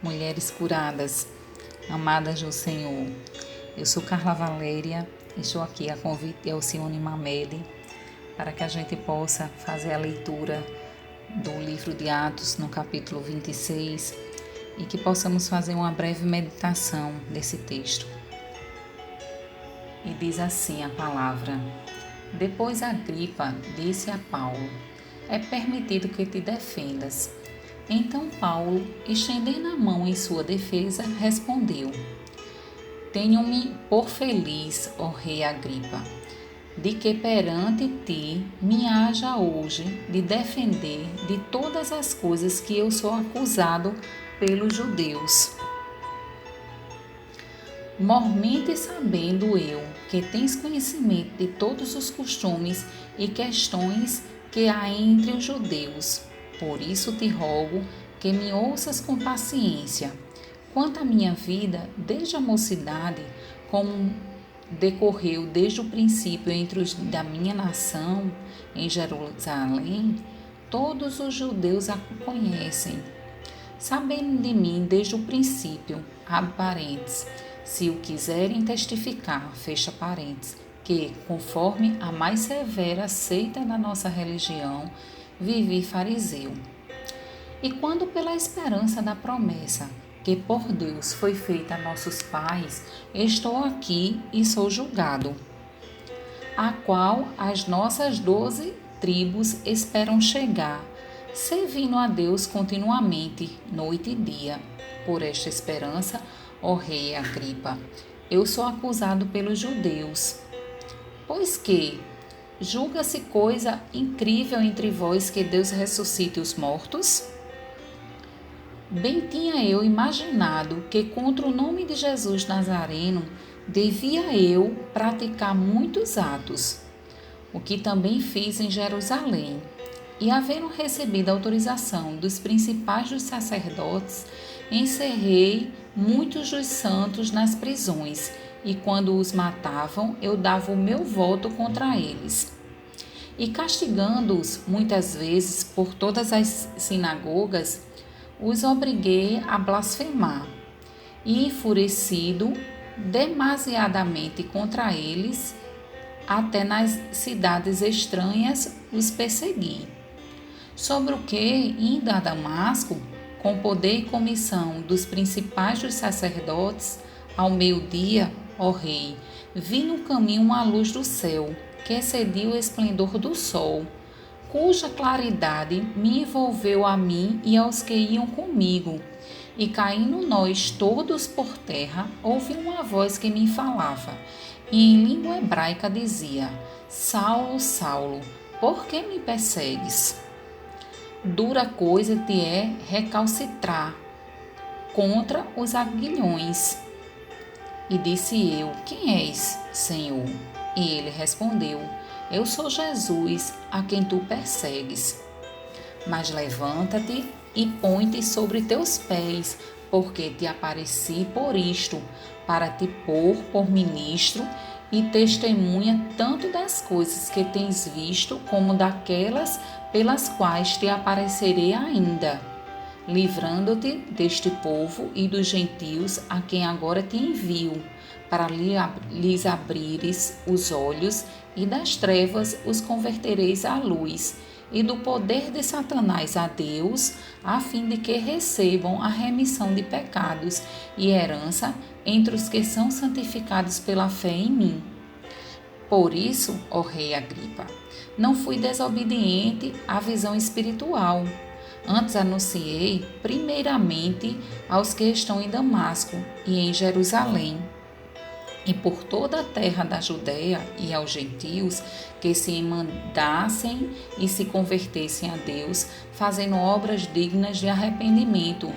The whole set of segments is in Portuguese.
mulheres curadas, amadas do Senhor. Eu sou Carla Valéria, estou aqui a convite de Alcione Mamede para que a gente possa fazer a leitura do livro de Atos no capítulo 26 e que possamos fazer uma breve meditação desse texto. E diz assim a palavra: Depois Agripa disse a Paulo: É permitido que te defendas. Então Paulo, estendendo a mão em sua defesa, respondeu: Tenho-me por feliz, ó rei Agripa, de que perante ti me haja hoje de defender de todas as coisas que eu sou acusado pelos judeus. Mormente sabendo eu que tens conhecimento de todos os costumes e questões que há entre os judeus. Por isso te rogo que me ouças com paciência. Quanto à minha vida, desde a mocidade, como decorreu desde o princípio entre os da minha nação em Jerusalém, todos os judeus a conhecem. Sabendo de mim desde o princípio, abre parênteses, se o quiserem testificar, fecha parênteses, que, conforme a mais severa seita da nossa religião, vivi fariseu. E quando pela esperança da promessa, que por Deus foi feita a nossos pais, estou aqui e sou julgado, a qual as nossas 12 tribos esperam chegar, servindo a Deus continuamente, noite e dia. Por esta esperança, ó rei Agripa, eu sou acusado pelos judeus. Pois que julga-se coisa incrível entre vós que Deus ressuscite os mortos? Bem tinha eu imaginado que contra o nome de Jesus Nazareno devia eu praticar muitos atos, o que também fiz em Jerusalém. E havendo recebido a autorização dos principais dos sacerdotes, encerrei muitos dos santos nas prisões, e quando os matavam, eu dava o meu voto contra eles. E castigando-os muitas vezes por todas as sinagogas, os obriguei a blasfemar. E enfurecido demasiadamente contra eles, até nas cidades estranhas os persegui. Sobre o que, indo a Damasco, com poder e comissão dos principais dos sacerdotes, ao meio-dia, ó rei, vi no caminho uma luz do céu, que excedia o esplendor do sol, cuja claridade me envolveu a mim e aos que iam comigo. E caindo nós todos por terra, ouvi uma voz que me falava, e em língua hebraica dizia: Saulo, Saulo, por que me persegues? Dura coisa te é recalcitrar contra os aguilhões. E disse eu: Quem és, Senhor? E ele respondeu: Eu sou Jesus, a quem tu persegues. Mas levanta-te e põe-te sobre teus pés, porque te apareci por isto, para te pôr por ministro e testemunha tanto das coisas que tens visto, como daquelas pelas quais te aparecerei ainda, livrando-te deste povo e dos gentios a quem agora te envio, para lhes abrires os olhos, e das trevas os convertereis à luz, e do poder de Satanás a Deus, a fim de que recebam a remissão de pecados e herança entre os que são santificados pela fé em mim. Por isso, ó rei Agripa, não fui desobediente à visão espiritual. Antes anunciei, primeiramente, aos que estão em Damasco e em Jerusalém, e por toda a terra da Judéia e aos gentios, que se mandassem e se convertessem a Deus, fazendo obras dignas de arrependimento.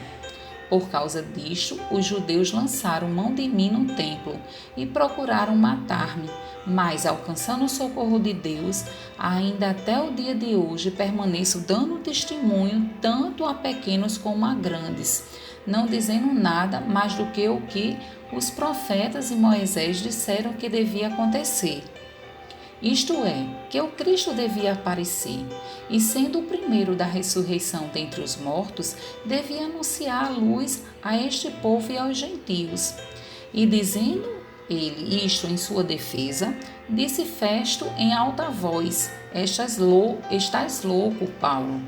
Por causa disto, os judeus lançaram mão de mim no templo e procuraram matar-me, mas, alcançando o socorro de Deus, ainda até o dia de hoje permaneço dando testemunho tanto a pequenos como a grandes, não dizendo nada mais do que o que os profetas e Moisés disseram que devia acontecer. isto é, que o Cristo devia aparecer, e sendo o primeiro da ressurreição dentre os mortos, devia anunciar a luz a este povo e aos gentios. E dizendo ele isto em sua defesa, disse Festo em alta voz: Estás louco, Paulo.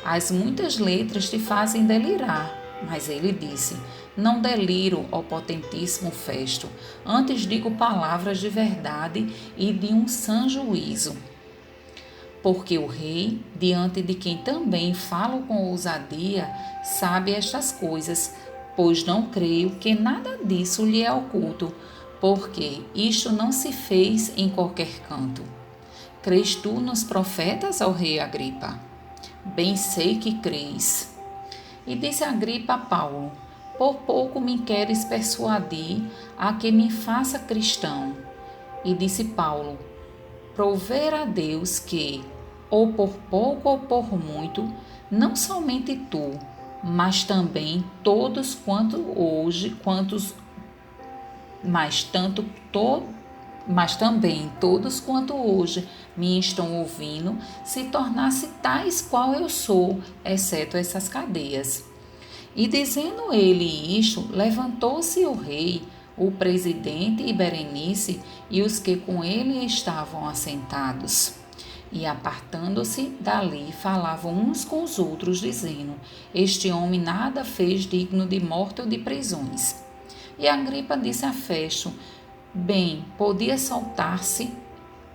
As muitas letras te fazem delirar. Mas ele disse: Não deliro, ó potentíssimo Festo, antes digo palavras de verdade e de um sã juízo. Porque o rei, diante de quem também falo com ousadia, sabe estas coisas, pois não creio que nada disso lhe é oculto, porque isto não se fez em qualquer canto. Crês tu nos profetas, ó rei Agripa? Bem sei que crês. E disse Agripa a Paulo: Por pouco me queres persuadir a que me faça cristão. E disse Paulo: Prover a Deus que, ou por pouco ou por muito, não somente tu, mas também todos quanto hoje me estão ouvindo, se tornasse tais qual eu sou, exceto essas cadeias. E dizendo ele isto, levantou-se o rei, o presidente e Berenice e os que com ele estavam assentados. E apartando-se dali, falavam uns com os outros, dizendo: Este homem nada fez digno de morte ou de prisões. E Agripa disse a Festo: Bem, podia soltar-se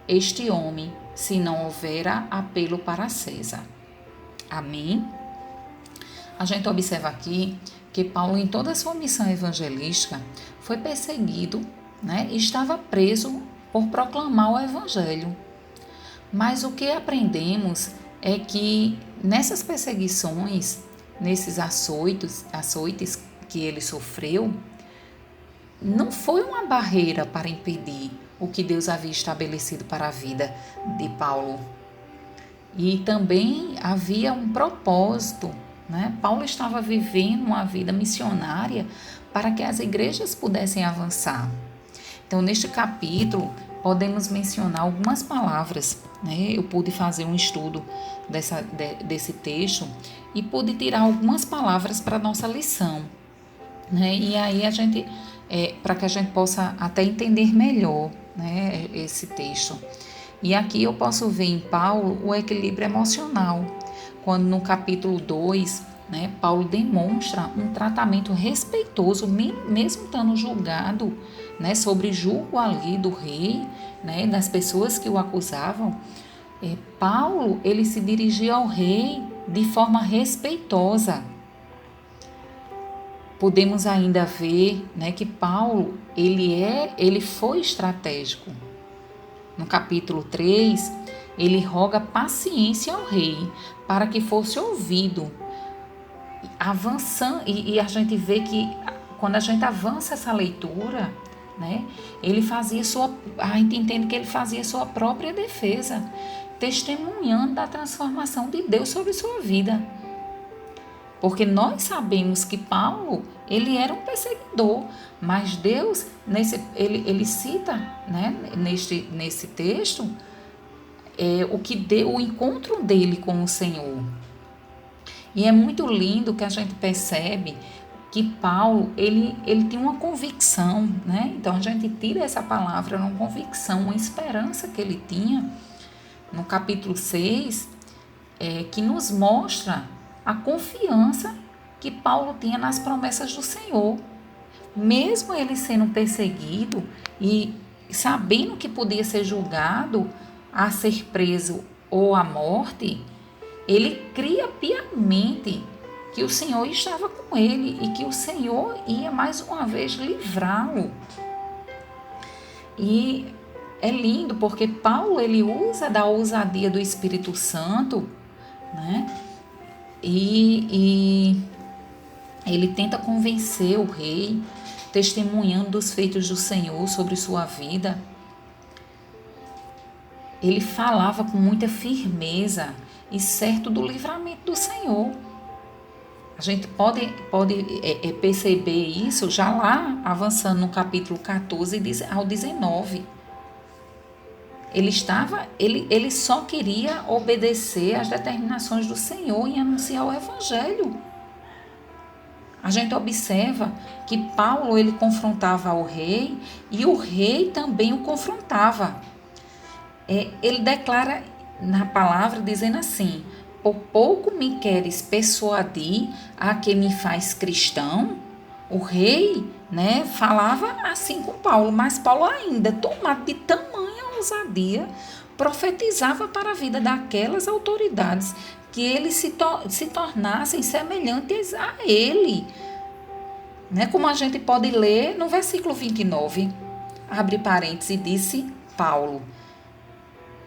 este homem, se não houvera apelo para César. Amém? A gente observa aqui que Paulo, em toda a sua missão evangelística, foi perseguido, e estava preso por proclamar o evangelho. Mas o que aprendemos é que nessas perseguições, nesses açoites que ele sofreu, não foi uma barreira para impedir o que Deus havia estabelecido para a vida de Paulo. E também havia um propósito, Paulo estava vivendo uma vida missionária para que as igrejas pudessem avançar. Então, neste capítulo, podemos mencionar algumas palavras. Eu pude fazer um estudo desse texto e pude tirar algumas palavras para a nossa lição. E aí para que a gente possa até entender melhor, esse texto. E aqui eu posso ver em Paulo o equilíbrio emocional, quando no capítulo 2, Paulo demonstra um tratamento respeitoso, mesmo estando julgado, sobre julgo ali do rei, das pessoas que o acusavam. Paulo, ele se dirigia ao rei de forma respeitosa. Podemos ainda ver, que Paulo, ele foi estratégico. No capítulo 3, ele roga paciência ao rei para que fosse ouvido. Avançando, e a gente vê que quando a gente avança essa leitura, a gente entende que ele fazia sua própria defesa, testemunhando da transformação de Deus sobre sua vida. Porque nós sabemos que Paulo, ele era um perseguidor, mas Deus, ele cita, nesse texto, o encontro dele com o Senhor. E é muito lindo que a gente percebe que Paulo, ele tem uma convicção, Então a gente tira essa palavra, uma convicção, uma esperança que ele tinha, no capítulo 6, que nos mostra a confiança que Paulo tinha nas promessas do Senhor. Mesmo ele sendo perseguido e sabendo que podia ser julgado a ser preso ou à morte, ele cria piamente que o Senhor estava com ele e que o Senhor ia mais uma vez livrá-lo. E é lindo porque Paulo, ele usa da ousadia do Espírito Santo, E ele tenta convencer o rei, testemunhando dos feitos do Senhor sobre sua vida. Ele falava com muita firmeza e certo do livramento do Senhor. A gente pode perceber isso já lá, avançando no capítulo 14 ao 19. Ele só queria obedecer às determinações do Senhor e anunciar o Evangelho. A gente observa que Paulo ele confrontava o rei e o rei também o confrontava. Ele declara na palavra dizendo assim: por pouco me queres persuadir a que me faz cristão? O rei, né, falava assim com Paulo, mas Paulo ainda, tomado de tamanha ousadia, profetizava para a vida daquelas autoridades que eles se tornassem semelhantes a ele. Né? Como a gente pode ler no versículo 29, abre parênteses, e disse Paulo: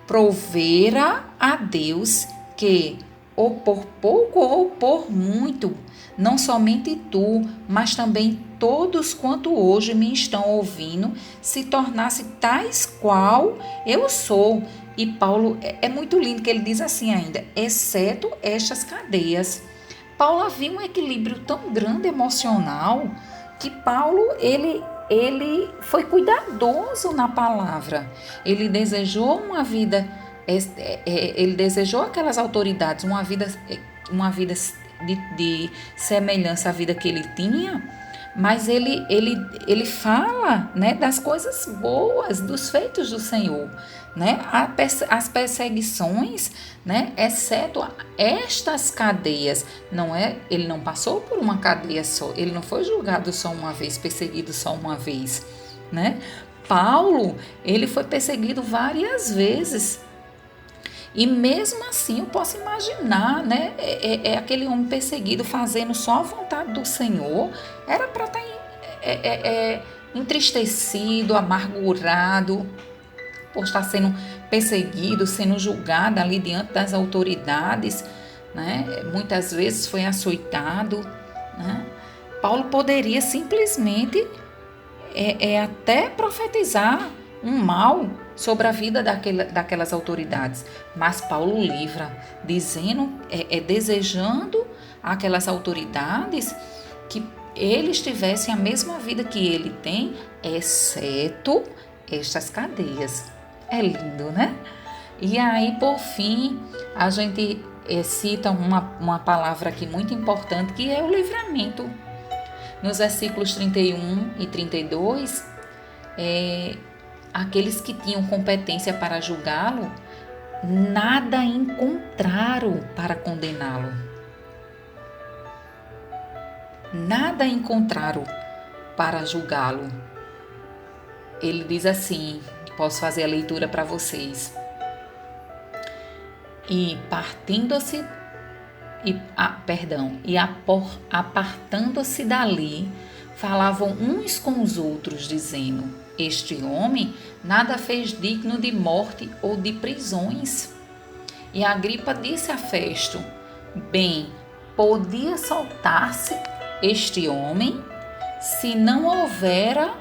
provera a Deus que, ou por pouco ou por muito, não somente tu, mas também todos quanto hoje me estão ouvindo, se tornasse tais qual eu sou. E Paulo, é muito lindo que ele diz assim ainda: exceto estas cadeias. Paulo havia um equilíbrio tão grande emocional que Paulo, ele foi cuidadoso na palavra. Ele desejou uma vida, ele desejou aquelas autoridades uma vida de semelhança à vida que ele tinha, mas ele fala, né, das coisas boas, dos feitos do Senhor, né? As perseguições, né, exceto estas cadeias, ele não passou por uma cadeia só, ele não foi julgado só uma vez, perseguido só uma vez, né? Paulo, ele foi perseguido várias vezes. E mesmo assim eu posso imaginar, né? Aquele homem perseguido fazendo só a vontade do Senhor, era para estar entristecido, amargurado, por estar sendo perseguido, sendo julgado ali diante das autoridades, né? Muitas vezes foi açoitado, né? Paulo poderia simplesmente até profetizar um mal sobre a vida daquelas autoridades, mas Paulo livra, dizendo, desejando aquelas autoridades que eles tivessem a mesma vida que ele tem, exceto estas cadeias. É lindo, né? E aí, por fim, a gente cita uma palavra aqui muito importante, que é o livramento. Nos versículos 31 e 32, aqueles que tinham competência para julgá-lo, nada encontraram para condená-lo. Nada encontraram para julgá-lo. Ele diz assim, posso fazer a leitura para vocês. E apartando-se dali, falavam uns com os outros, dizendo: este homem nada fez digno de morte ou de prisões. E Agripa disse a Festo: bem, podia soltar-se este homem se não houvera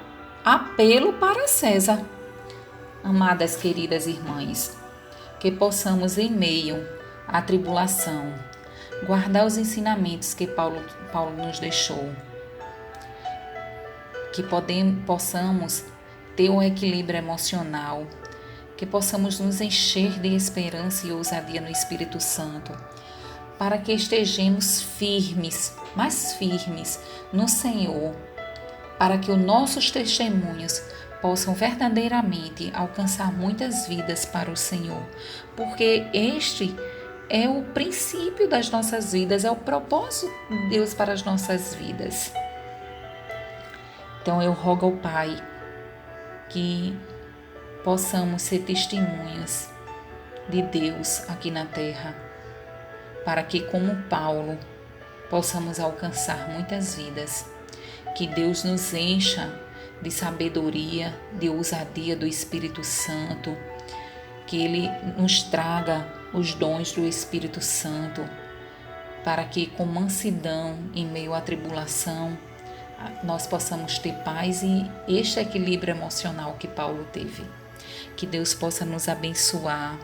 apelo para César. Amadas queridas irmãs, que possamos, em meio à tribulação, guardar os ensinamentos que Paulo nos deixou, que possamos ter um equilíbrio emocional, que possamos nos encher de esperança e ousadia no Espírito Santo, para que estejamos firmes, mais firmes no Senhor, para que os nossos testemunhos possam verdadeiramente alcançar muitas vidas para o Senhor, porque este é o princípio das nossas vidas, é o propósito de Deus para as nossas vidas. Então eu rogo ao Pai que possamos ser testemunhas de Deus aqui na terra, para que, como Paulo, possamos alcançar muitas vidas. Que Deus nos encha de sabedoria, de ousadia do Espírito Santo, que Ele nos traga os dons do Espírito Santo, para que com mansidão, em meio à tribulação, nós possamos ter paz e este equilíbrio emocional que Paulo teve. Que Deus possa nos abençoar,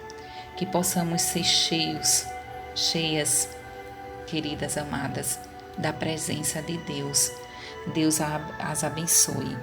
que possamos ser cheias, queridas amadas, da presença de Deus. Deus as abençoe.